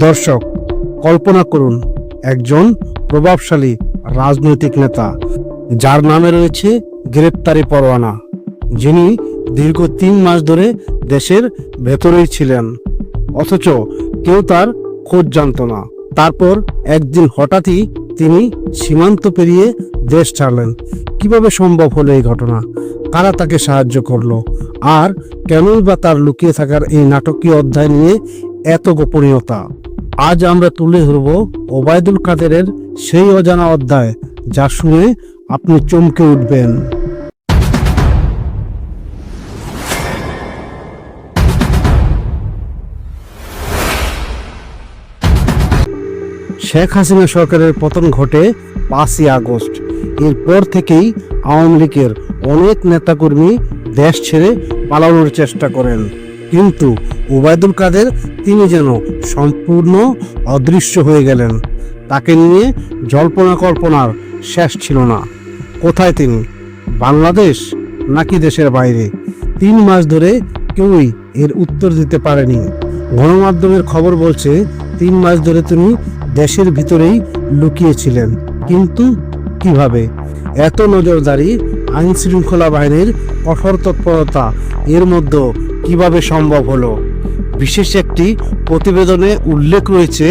দর্শক, কল্পনা করুন একজন প্রভাবশালী রাজনৈতিক নেতা যার নামে রয়েছে গ্রেপ্তারি পরোয়ানা, যিনি দীর্ঘ 3 মাস ধরে দেশের ভেতরেই ছিলেন, অথচ কেউ তার খোঁজ জানত না। তারপর একদিন হঠাৎই তিনি সীমান্ত পেরিয়ে দেশ ছাড়লেন। কিভাবে সম্ভব হলো এই ঘটনা? কারা তাকে সাহায্য করলো? আর কেনই বা তার লুকিয়ে থাকার এই নাটকীয় অধ্যায় নিয়ে এত গোপনীয়তা? আজ আমরা তুলে ধরব ওবায়দুল কাদেরের সেই অজানা অধ্যায়, যা শুনে আপনি চমকে উঠবেন। শেখ হাসিনা সরকারের পতন ঘটে 5ই আগস্ট। এরপর থেকেই আওয়ামী লীগের অনেক নেতাকর্মী দেশ ছেড়ে পালানোর চেষ্টা করেন, কিন্তু ওবায়দুল কাদের তিনি যেন সম্পূর্ণ অদৃশ্য হয়ে গেলেন। তাকে নিয়ে জল্পনা কল্পনার শেষ ছিল না। কোথায় তিনি? বাংলাদেশ নাকি দেশের বাইরে? 3 মাস ধরে কেউই এর উত্তর দিতে পারেনি। গণমাধ্যমের খবর বলছে 3 মাস ধরে তিনি দেশের ভিতরেই লুকিয়েছিলেন, কিন্তু কিভাবে? এত নজরদারি, আইন শৃঙ্খলা বাহিনীর কঠোর তৎপরতা এর মধ্যে কিভাবে সম্ভব হলো? বিশেষ একটি প্রতিবেদনে উল্লেখ রয়েছে,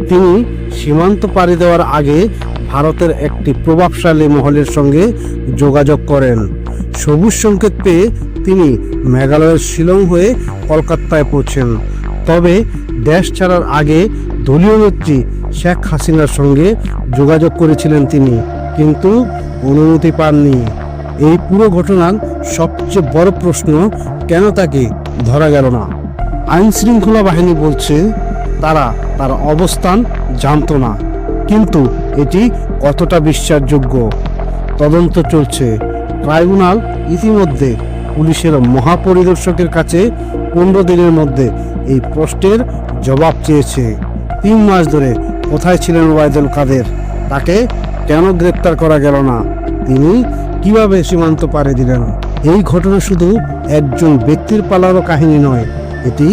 তিনি সীমান্ত পাড়ি দেওয়ার আগে ভারতের একটি প্রভাবশালী মহলের সঙ্গে যোগাযোগ করেন। সবুজ সংকেত পেয়ে তিনি মেঘালয়ের শিলং হয়ে কলকাতায় পৌঁছেন। তবে দেশ ছাড়ার আগে দলীয় নেত্রী শেখ হাসিনার সঙ্গে যোগাযোগ করেছিলেন তিনি, কিন্তু অনুমতি পাননি। এই পুরো ঘটনার সবচেয়ে বড় প্রশ্ন, কেন তাকে ধরা গেল না? আইন শৃঙ্খলা বাহিনী বলছে তারা তার অবস্থান জানতো না, কিন্তু এটি কতটা বিশ্বাসযোগ্য? তদন্ত চলছে। ট্রাইব্যুনাল ইতিমধ্যে পুলিশের মহাপরিদর্শকের কাছে 15 দিনের মধ্যে এই প্রশ্নের জবাব চেয়েছে। 3 মাস ধরে কোথায় ছিলেন ওবায়দুল কাদের? তাকে কেন গ্রেপ্তার করা গেল না? তিনি কিভাবে সীমান্ত পাড়ি দিলেন? এই ঘটনা শুধু একজন ব্যক্তির পালানো কাহিনী নয়, এটি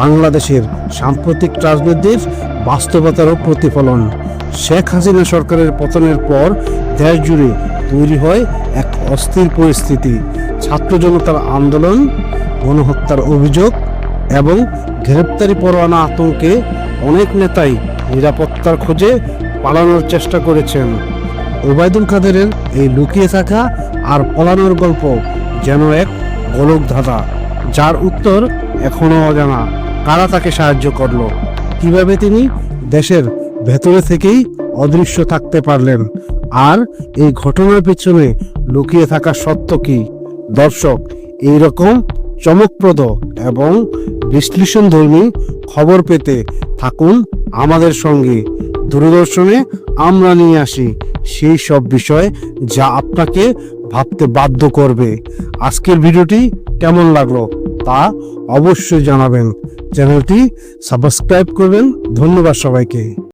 বাংলাদেশের সাম্প্রতিক রাজনীতির বাস্তবতারও প্রতিফলন। শেখ হাসিনা সরকারের পতনের পর দেশ জুড়ে তৈরি হয় এক অস্থির পরিস্থিতি। ছাত্র জনতার আন্দোলন, গণহত্যার অভিযোগ এবং গ্রেপ্তারি পরোয়ানা আতঙ্কে অনেক নেতাই নিরাপত্তার খোঁজে পালানোর চেষ্টা করেছেন। ওবায়দুল কাদেরের এই লুকিয়ে থাকা আর পালানোর গল্প যেন এক গোলকধাঁধা, যার উত্তর এখনো অজানা। কারা তাকে সাহায্য করলো? কিভাবে তিনি দেশের ভেতরে থেকেই অদৃশ্য থাকতে পারলেন? আর এই ঘটনার পেছনে লুকিয়ে থাকা সত্য কি? দর্শক, এইরকম চমকপ্রদ এবং বিশ্লেষণধর্মী খবর পেতে থাকুন আমাদের সঙ্গে। দূরদর্শনে আমরা নিয়ে আসি সেই সব বিষয় যা আপনাকে ভাবতে বাধ্য করবে। আজকের ভিডিওটি কেমন লাগলো তা অবশ্যই জানাবেন। চ্যানেলটি সাবস্ক্রাইব করবেন। ধন্যবাদ সবাইকে।